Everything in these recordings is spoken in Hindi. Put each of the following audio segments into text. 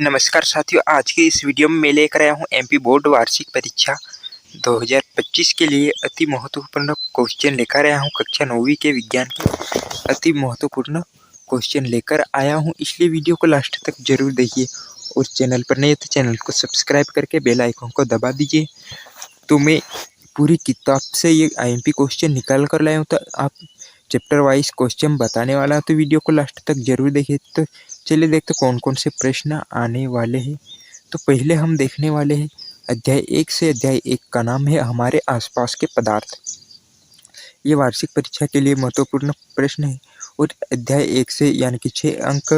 नमस्कार साथियों, आज की इस वीडियो में मैं लेकर आया हूँ एमपी बोर्ड वार्षिक परीक्षा 2025 के लिए अति महत्वपूर्ण क्वेश्चन लेकर आया हूँ। कक्षा 9वीं के विज्ञान के अति महत्वपूर्ण क्वेश्चन लेकर आया हूँ, इसलिए वीडियो को लास्ट तक जरूर देखिए। और चैनल पर नए तो चैनल को सब्सक्राइब करके बेल आइकन को दबा दीजिए। तो मैं पूरी किताब से ये आईएमपी क्वेश्चन निकाल कर लाया हूँ, तो आप चैप्टर वाइज क्वेश्चन बताने वाला है, तो वीडियो को लास्ट तक जरूर देखिए। तो चलिए देखते कौन कौन से प्रश्न आने वाले हैं। तो पहले हम देखने वाले हैं अध्याय 1 से। अध्याय 1 का नाम है हमारे आसपास के पदार्थ। ये वार्षिक परीक्षा के लिए महत्वपूर्ण प्रश्न है और अध्याय 1 से यानी कि 6 अंक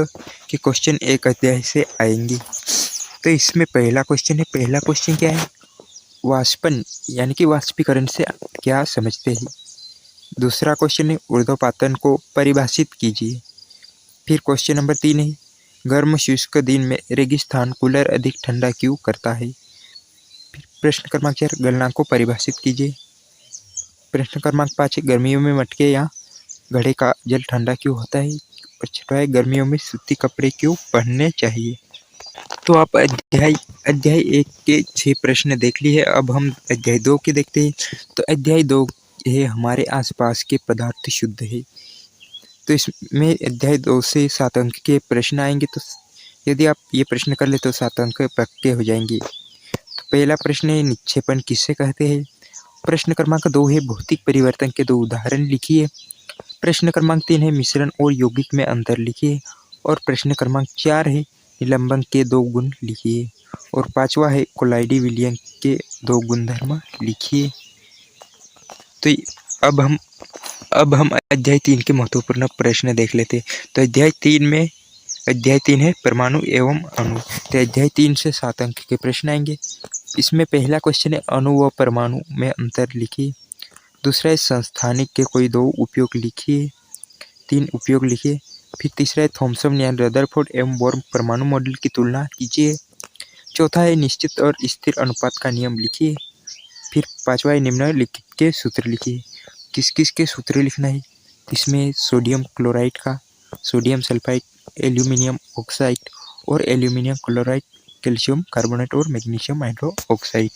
के क्वेश्चन एक अध्याय से आएंगे। तो इसमें पहला क्वेश्चन है। पहला क्वेश्चन क्या है? वाष्पन यानी कि वाष्पीकरण से क्या समझते हैं। दूसरा क्वेश्चन है ऊर्ध्वपातन को परिभाषित कीजिए। फिर क्वेश्चन नंबर 3 है गर्म शुष्क दिन में रेगिस्तान कूलर अधिक ठंडा क्यों करता है। फिर प्रश्न क्रमांक 4 गलनांक को परिभाषित कीजिए। प्रश्न क्रमांक 5 है गर्मियों में मटके या घड़े का जल ठंडा क्यों होता है। और छठा है गर्मियों में सूती कपड़े क्यों पहनने चाहिए। तो आप अध्याय 1 के 6 प्रश्न देख लिए। अब हम अध्याय 2 के देखते हैं। तो अध्याय 2 है हमारे आसपास के पदार्थ शुद्ध है। तो इसमें अध्याय 2 से 7 अंक के प्रश्न आएंगे। तो यदि आप ये प्रश्न कर ले तो 7 अंक पक्के हो जाएंगे। तो पहला प्रश्न है निक्षेपण किसे कहते हैं। प्रश्न क्रमांक 2 है भौतिक परिवर्तन के 2 उदाहरण लिखिए। प्रश्न क्रमांक 3 है मिश्रण और यौगिक में अंतर लिखिए। और प्रश्न क्रमांक 4 है निलंबन के 2 गुण लिखिए। और 5वां है कोलाइडी विलियम के 2 गुणधर्म लिखिए। तो अब हम अध्याय 3 के महत्वपूर्ण प्रश्न देख लेते हैं। तो अध्याय 3 है परमाणु एवं अणु। तो अध्याय 3 से 7 अंक के प्रश्न आएंगे। इसमें पहला क्वेश्चन है अणु व परमाणु में अंतर लिखिए। दूसरा है संस्थानिक के कोई 2 उपयोग लिखिए, 3 उपयोग लिखिए। फिर तीसरा है थॉमसन या रदरफोर्ड एवं बोर्न परमाणु मॉडल की तुलना कीजिए। चौथा है निश्चित और स्थिर अनुपात का नियम लिखिए। फिर 5वां है निम्नलिखित के सूत्र लिखिए। किस किस के सूत्र लिखना है। इसमें सोडियम क्लोराइड का, सोडियम सल्फाइड, एल्यूमिनियम ऑक्साइड और एल्यूमिनियम क्लोराइड, कैल्शियम कार्बोनेट और मैग्नीशियम हाइड्रोक्साइड।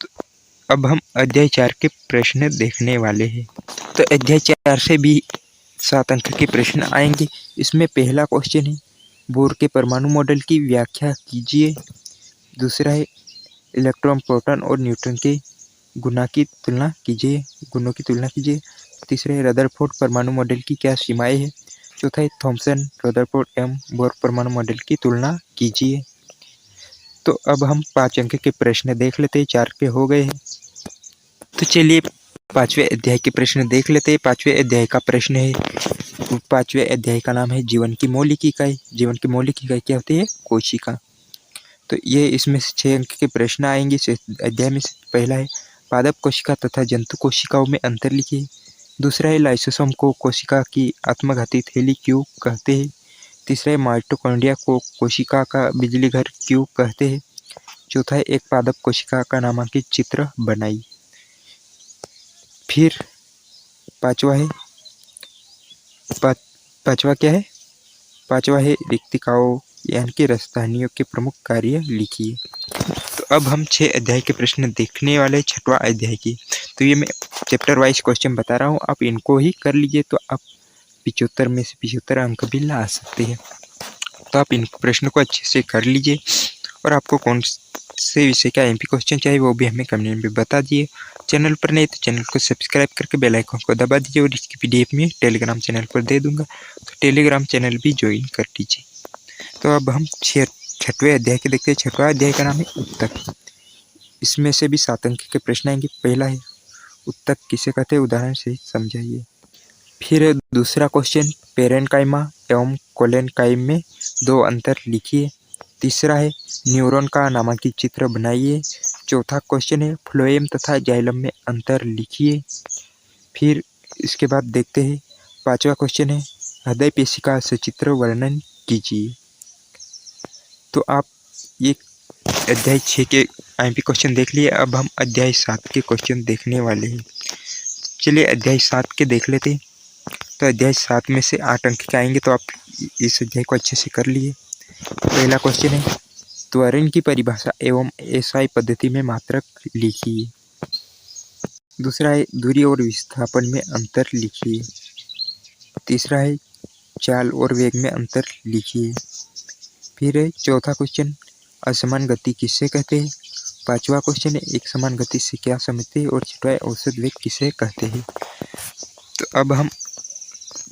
तो अब हम अध्याय 4 के प्रश्न देखने वाले हैं। तो अध्याय 4 से भी 7 अंक के प्रश्न आएंगे। इसमें पहला क्वेश्चन है बोर के परमाणु मॉडल की व्याख्या कीजिए। दूसरा है इलेक्ट्रॉन प्रोटॉन और न्यूट्रॉन के गुणों की तुलना कीजिए। तीसरा है रदरफोर्ड परमाणु मॉडल की क्या सीमाएं हैं। चौथा है थॉमसन, रदरफोर्ड एवं बोर परमाणु मॉडल की तुलना कीजिए। तो अब हम 5 अंक के प्रश्न देख लेते हैं। 4 पे हो गए हैं। तो चलिए 5वें अध्याय के प्रश्न देख लेते हैं। 5वें अध्याय का प्रश्न है, 5वें अध्याय का नाम है जीवन की मौलिक इकाई। जीवन की मौलिक इकाई क्या होती है? कोशिका। तो ये इसमें से 6 अंक के प्रश्न आएंगे। इस अध्याय में से पहला है पादप कोशिका तथा जंतु कोशिकाओं में अंतर लिखिए। दूसरा है लाइसोसोम को कोशिका की आत्मघाती थैली क्यों कहते हैं। तीसरा है माइटोकॉन्ड्रिया को कोशिका का बिजली घर क्यों कहते हैं। चौथा है एक पादप कोशिका का नामांकित चित्र बनाई। फिर पांचवा क्या है? पांचवा है रिक्तिकाओं यानी कि राजधानियों के प्रमुख कार्य लिखिए। तो अब हम 6 अध्याय के प्रश्न देखने वाले 6वां अध्याय की। तो ये मैं चैप्टर वाइज क्वेश्चन बता रहा हूँ, आप इनको ही कर लीजिए तो आप 75 में से 75 अंक भी ला सकते हैं। तो आप इन प्रश्नों को अच्छे से कर लीजिए और आपको कौन से विषय का एमपी क्वेश्चन चाहिए वो भी हमें कमेंट में बता दिए। चैनल पर नहीं तो चैनल को सब्सक्राइब करके बेल आइकन को दबा दीजिए। और इसकी पीडीएफ में टेलीग्राम चैनल पर दे दूंगा, तो टेलीग्राम चैनल भी ज्वाइन कर लीजिए। तो अब हम 6वें अध्याय के देखते हैं। 6वां अध्याय का नाम है उत्तक। इसमें से भी 7 अंक के प्रश्न आएंगे। पहला है उत्तक किसे कहते हैं, उदाहरण से समझाइए। फिर दूसरा क्वेश्चन पेरेन्काइमा एवं कोलेनकाइम में 2 अंतर लिखिए। तीसरा है न्यूरॉन का नामांकित चित्र बनाइए। चौथा क्वेश्चन है फ्लोएम तथा जाइलम में अंतर लिखिए। फिर इसके बाद देखते हैं 5वां क्वेश्चन है हृदय पेशी का सचित्र वर्णन कीजिए। तो आप ये अध्याय 6 के आईएमपी क्वेश्चन देख लिए। अब हम अध्याय 7 के क्वेश्चन देखने वाले हैं। चलिए अध्याय 7 के देख लेते हैं। तो अध्याय 7 में से 8 अंक के आएंगे, तो आप इस अध्याय को अच्छे से कर लिए। पहला क्वेश्चन है त्वरण की परिभाषा एवं एसआई पद्धति में मात्रक लिखिए। दूसरा है दूरी और विस्थापन में अंतर लिखिए। तीसरा है चाल और वेग में अंतर लिखिए। फिर है चौथा क्वेश्चन असमान गति किससे कहते हैं। पांचवा क्वेश्चन है एक समान गति से क्या समझते हैं। और छठवां औसत वेग किसे कहते हैं। तो अब हम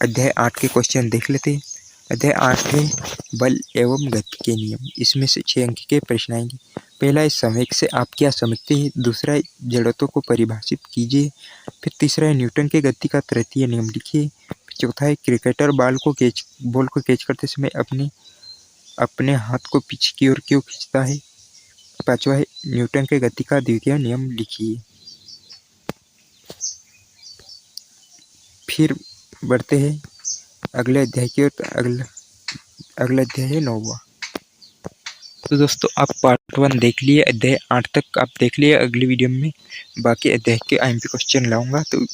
अध्याय 8 के क्वेश्चन देख लेते हैं। अध्याय 8 है बल एवं गति के नियम। इसमें से 6 अंक के प्रश्न आएंगे। पहला है संवेग से आप क्या समझते हैं। दूसरा है जड़त्व को परिभाषित कीजिए। फिर तीसरा है न्यूटन के गति का तृतीय नियम लिखिए। फिर चौथा है क्रिकेटर बॉल को कैच करते समय अपने हाथ को पिच की ओर क्यों खींचता है। पांचवा है न्यूटन के गति का द्वितीय नियम लिखिए। फिर बढ़ते हैं अगले अध्याय की ओर। अगला अध्याय है 9वां। तो दोस्तों आप पार्ट 1 देख लिए, अध्याय 8 तक आप देख लिए। अगली वीडियो में बाकी अध्याय के आईएमपी क्वेश्चन लाऊंगा। तो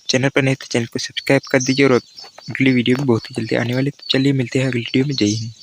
चैनल पर नहीं तो चैनल को सब्सक्राइब कर दीजिए और अगली वीडियो भी बहुत ही जल्दी आने वाली। तो चलिए मिलते हैं अगली वीडियो में। जय हिंद।